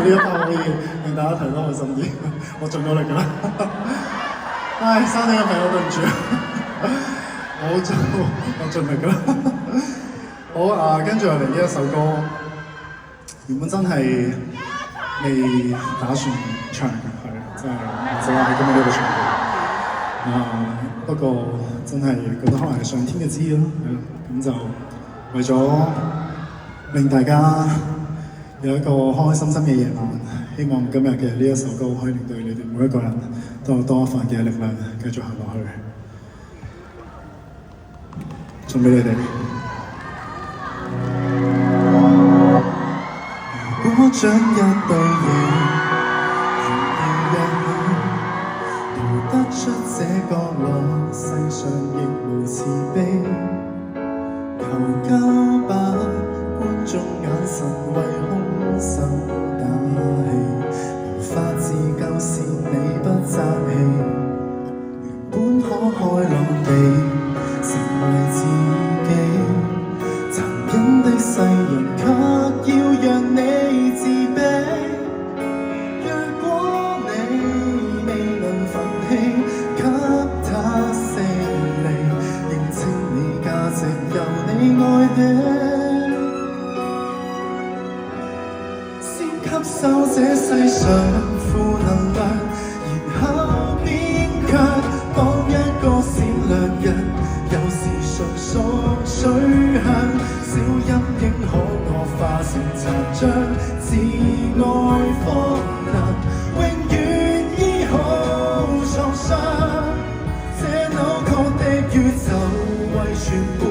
呢一 part 可以令大家睇得開心啲，我盡咗力㗎啦。唉，山頂嘅朋友對唔住，我盡力㗎啦。好啊，跟住落嚟呢一首歌，原本真係未打算唱嘅，係真係淨係喺今日呢度唱嘅。不過真係覺得可能係上天嘅旨意咯，係啦，咁就為咗令大家有一個開開心心嘅夜晚，希望今日嘅呢一首歌可以令到你哋每一個人都有多一份嘅力量，繼續行落去。送俾你哋。如果將一對翼，逃得出這角落，世上亦無慈悲。求交吧，觀眾眼神為兇手打氣，無法自救是你不爭氣。原本可開朗地成為自己，殘忍的世人卻要讓你自卑。若果你未能奮氣，給他勝利，認清你價值由你愛的。吸收這世上負能量，然後變強。當一個善良人，有時純屬取向。小陰影可惡化成殘障，自愛方能永遠醫好創傷。這扭曲的宇宙為全部，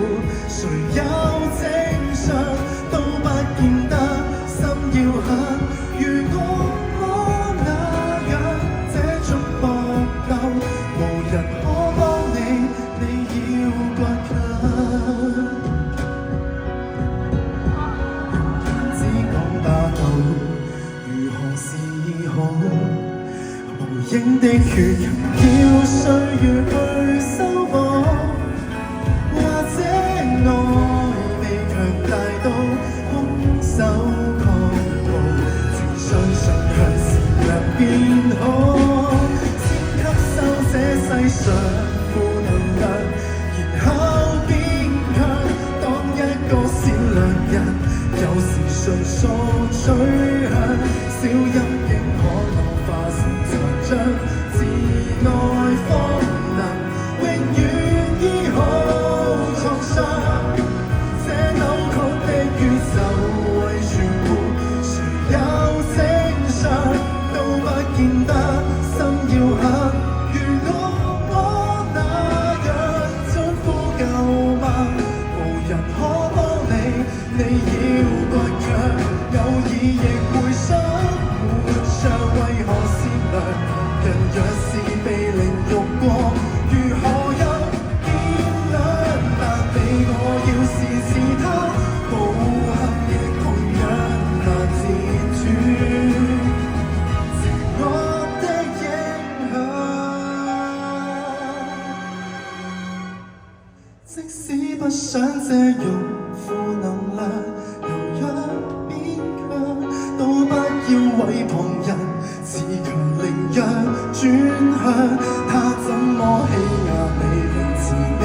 誰有正常都不見得心要狠。如果我那樣這種搏鬥，無人可幫你，你要倔強。只講霸道，如何是好？無影的血痕要歲月去修補，或者愛未強大到空手抗暴。相信向善良變好，先吸收這世上負能量，然後變強。當一個善良人，有時純屬取向。小陰影可惡化成殘障，自愛方能永遠醫好創傷。這扭曲的宇宙為全部，誰有都不見得心要狠。如果我那樣將呼救嗎？無人可幫你，你要倔強。偶爾亦會想活着，為何善良人若是被凌辱過，如何有見兩難？你我要是似他，暴行亦同樣難自主。即使不想借用負能量，柔弱勉強，都不要為旁人自強凌弱轉向。他怎麼欺壓你，凌遲你，